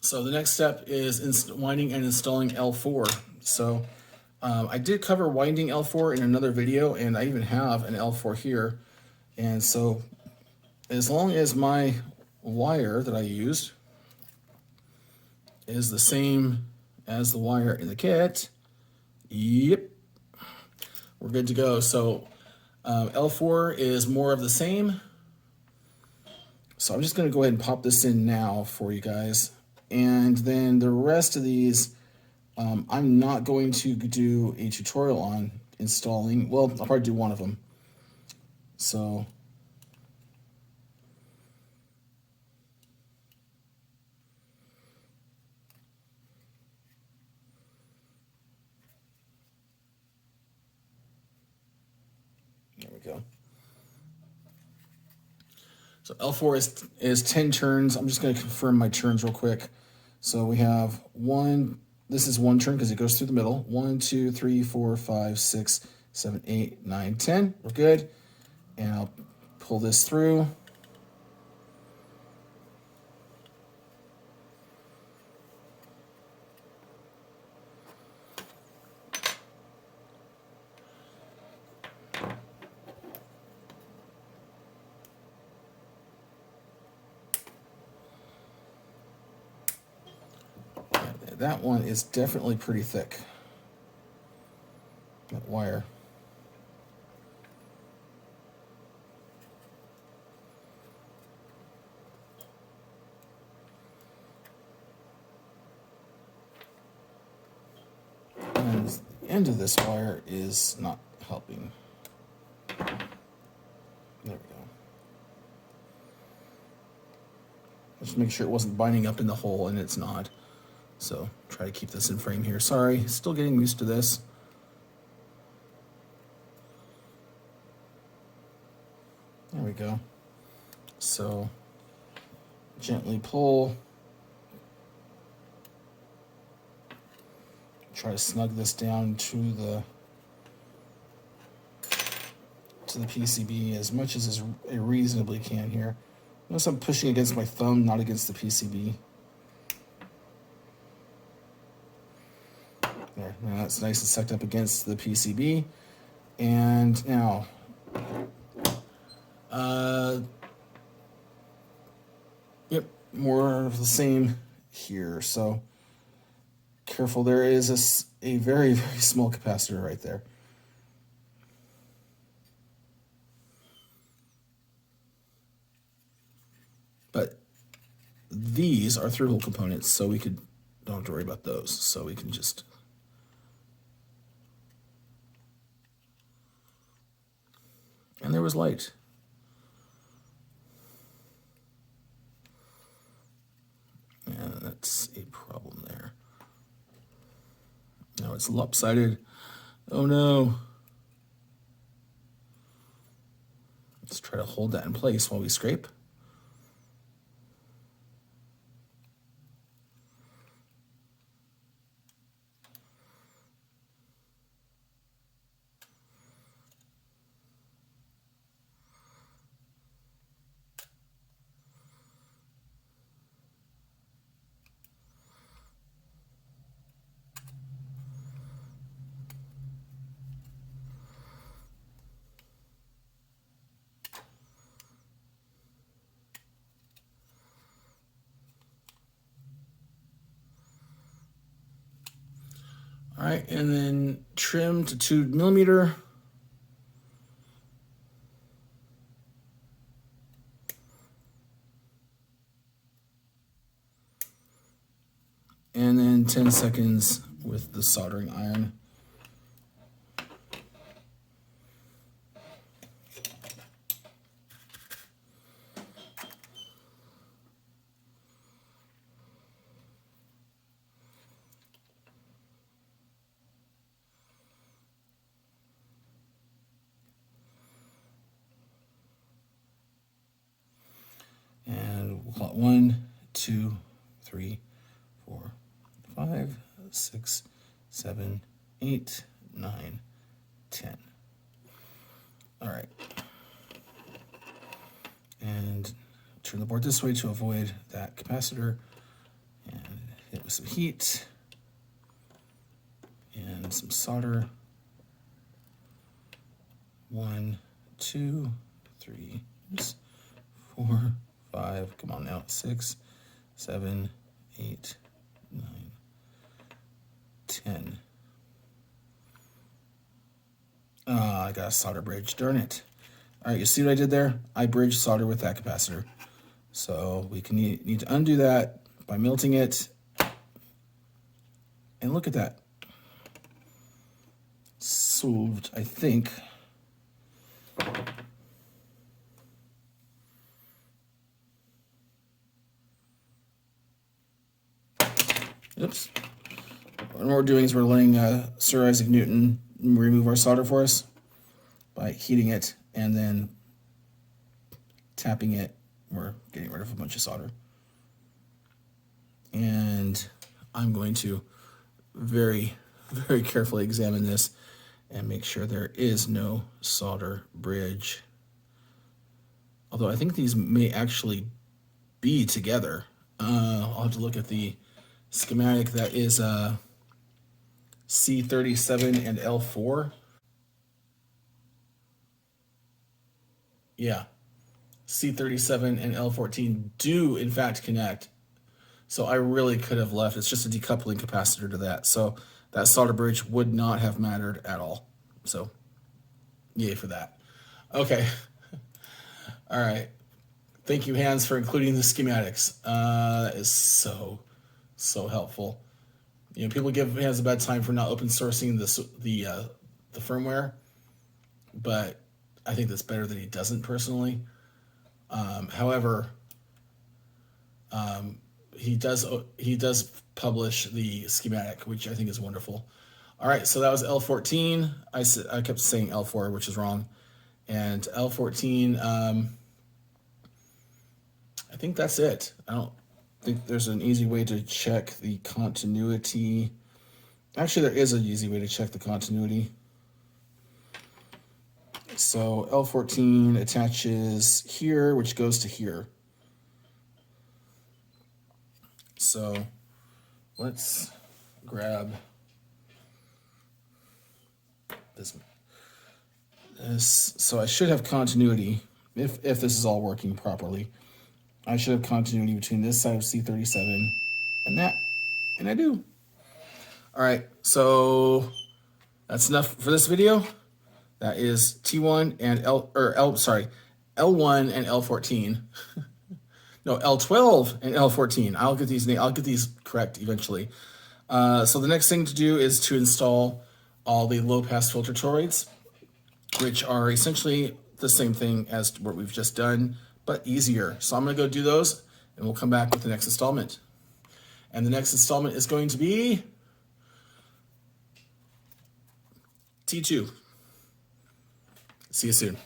So the next step is winding and installing L4. So I did cover winding L4 in another video, and I even have an L4 here. And so as long as my wire that I used is the same as the wire in the kit, yep, we're good to go. So L4 is more of the same. So I'm just going to go ahead and pop this in now for you guys. And then the rest of these, I'm not going to do a tutorial on installing. Well, I'll probably do one of them. So there we go. So L4 is 10 turns. I'm just going to confirm my turns real quick. So we have one, this is one turn because it goes through the middle. 1, 2, 3, 4, 5, 6, 7, 8, 9, 10. We're good. And I'll pull this through. That one is definitely pretty thick, that wire. And the end of this wire is not helping. There we go. Just make sure it wasn't binding up in the hole, and it's not. So try to keep this in frame here. Sorry, still getting used to this. There we go. So gently pull. Try to snug this down to the PCB as much as I reasonably can here. Notice I'm pushing against my thumb, not against the PCB. There, now that's nice and sucked up against the PCB. And now, yep, more of the same here. So careful, there is a very, very small capacitor right there. But these are through-hole components, so we don't have to worry about those. So we can just... And there was light. And that's a problem there. Now it's lopsided. Oh no. Let's try to hold that in place while we scrape. All right, and then trim to 2 millimeter. And then 10 seconds with the soldering iron. And we'll call it 1, 2, 3, 4, 5, 6, 7, 8, 9, 10. All right. And turn the board this way to avoid that capacitor. And with some heat and some solder. 1, 2, 3, 4, 5. Come on now. 6, 7, 8, 9, 10. I got a solder bridge. Darn it. All right, you see what I did there? I bridged solder with that capacitor. So we can need to undo that by melting it. And look at that. Solved, I think. Oops. What we're doing is we're letting Sir Isaac Newton remove our solder for us by heating it and then tapping it. We're getting rid of a bunch of solder. And I'm going to very, very carefully examine this and make sure there is no solder bridge. Although I think these may actually be together. I'll have to look at the schematic. That is C37 and L4. Yeah, C37 and L14 do in fact connect. So I really could have left. It's just a decoupling capacitor to that. So that solder bridge would not have mattered at all. So yay for that. Okay. All right. Thank you, Hans, for including the schematics. That is so helpful. You know, people give Hans a bad time for not open sourcing the firmware, but I think that's better that he doesn't personally. However, he does publish the schematic, which I think is wonderful. All right, so that was L14. I kept saying L4, which is wrong, and L14. I think that's it. I don't think there's an easy way to check the continuity. Actually, there is an easy way to check the continuity. So L14 attaches here, which goes to here. So let's grab this. So I should have continuity if this is all working properly. I should have continuity between this side of C37 and that, and I do. All right, so that's enough for this video. That is T1 and L1 and L14. No, L12 and L14. I'll get these correct eventually. So the next thing to do is to install all the low pass filter toroids, which are essentially the same thing as what we've just done, but easier. So I'm gonna go do those and we'll come back with the next installment. And the next installment is going to be T2. See you soon.